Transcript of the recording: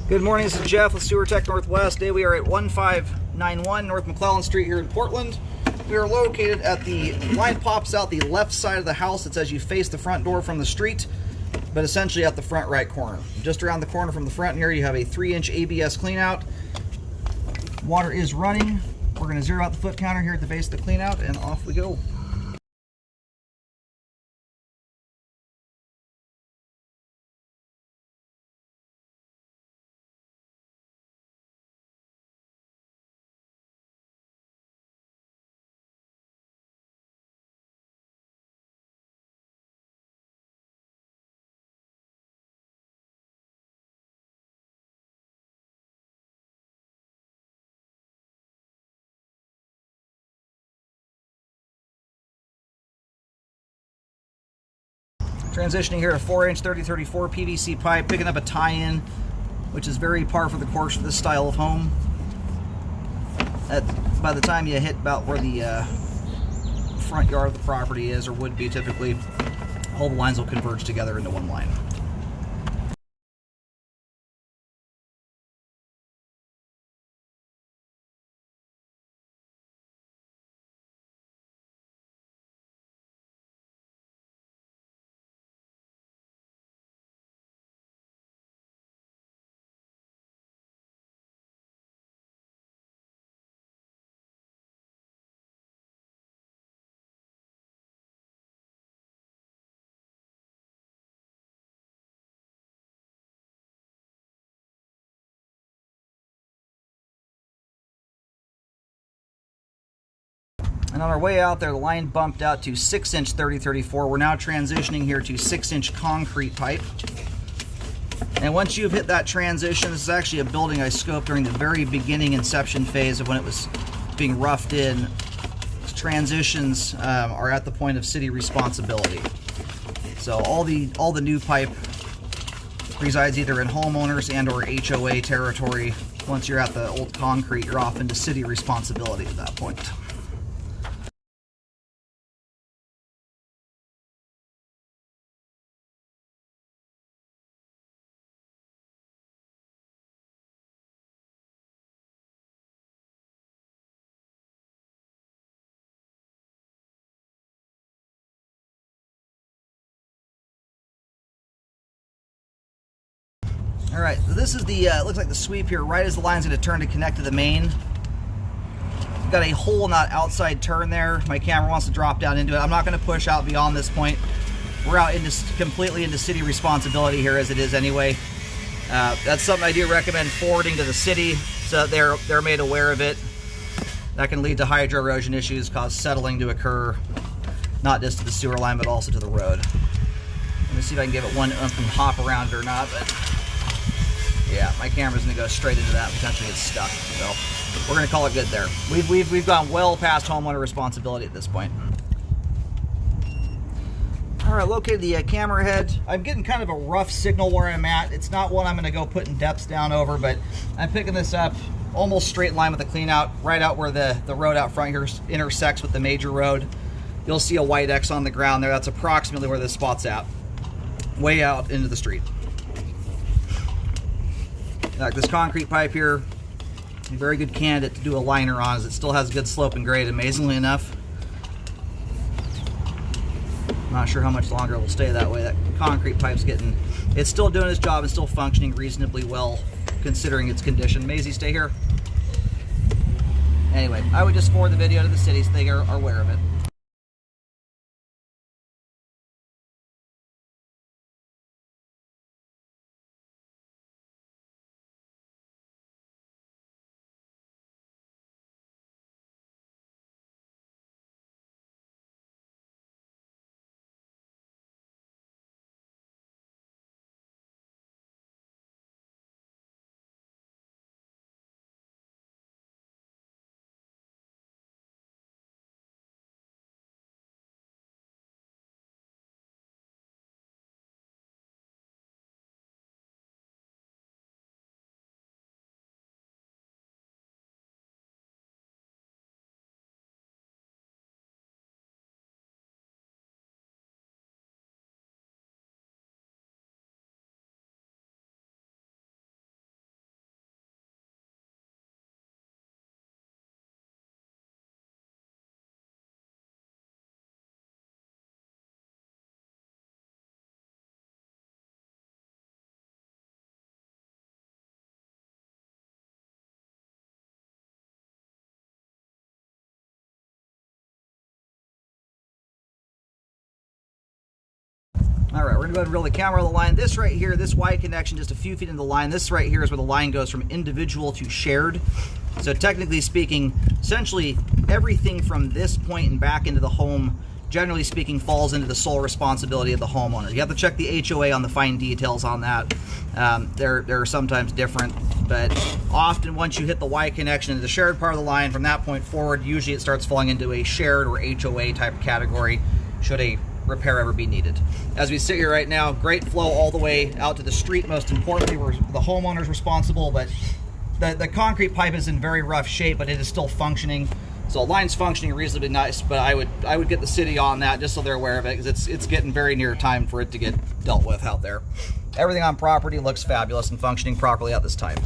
Good morning, this is Jeff with Sewer Tech Northwest. Today we are at 1591 North McClellan Street here in Portland. We are located at the line pops out the left side of the house. It's as you face the front door from the street, but essentially at the front right corner. Just around the corner from the front here, you have a 3-inch ABS cleanout. Water is running. We're going to zero out the foot counter here at the base of the cleanout, and off we go. Transitioning here to 4-inch 3034 PVC pipe, picking up a tie-in, which is very par for the course for this style of home. By the time you hit about where the front yard of the property is, or would be typically, all the lines will converge together into one line. And on our way out there, the line bumped out to 6-inch 3034. We're now transitioning here to 6-inch concrete pipe. And once you've hit that transition, this is actually a building I scoped during the very beginning inception phase of when it was being roughed in. Transitions are at the point of city responsibility. So all the new pipe resides either in homeowners and or HOA territory. Once you're at the old concrete, you're off into city responsibility at that point. All right, so this is the, looks like the sweep here, right as the line's gonna turn to connect to the main. Got a hole in that outside turn there. My camera wants to drop down into it. I'm not gonna push out beyond this point. We're out completely into city responsibility here as it is anyway. That's something I do recommend forwarding to the city so that they're made aware of it. That can lead to hydro erosion issues, cause settling to occur, not just to the sewer line, but also to the road. Let me see if I can give it one oomph and hop around it or not, but yeah, my camera's gonna go straight into that and potentially get stuck. So we're gonna call it good there. We've gone well past homeowner responsibility at this point. All right, located the camera head. I'm getting kind of a rough signal where I'm at. It's not one I'm gonna go putting depths down over, but I'm picking this up almost straight in line with the clean out, right out where the road out front here intersects with the major road. You'll see a white X on the ground there. That's approximately where this spot's at, way out into the street. Like this concrete pipe here, a very good candidate to do a liner on, as it still has good slope and grade, amazingly enough. I'm not sure how much longer it will stay that way. That concrete pipe's it's still doing its job and still functioning reasonably well considering its condition. Maisie, stay here. Anyway, I would just forward the video to the city so they are aware of it. All right, we're gonna go ahead and reel the camera on the line. This right here, this Y connection, just a few feet into the line. This right here is where the line goes from individual to shared. So technically speaking, essentially everything from this point and back into the home, generally speaking, falls into the sole responsibility of the homeowner. You have to check the HOA on the fine details on that. They're sometimes different, but often once you hit the Y connection into the shared part of the line, from that point forward, usually it starts falling into a shared or HOA type category, should a repair ever be needed. As we sit here right now, great flow all the way out to the street. Most importantly, where the homeowner's responsible, but the concrete pipe is in very rough shape, but it is still functioning. So the line's functioning reasonably nice, but I would get the city on that just so they're aware of it, because it's getting very near time for it to get dealt with out there. Everything on property looks fabulous and functioning properly at this time.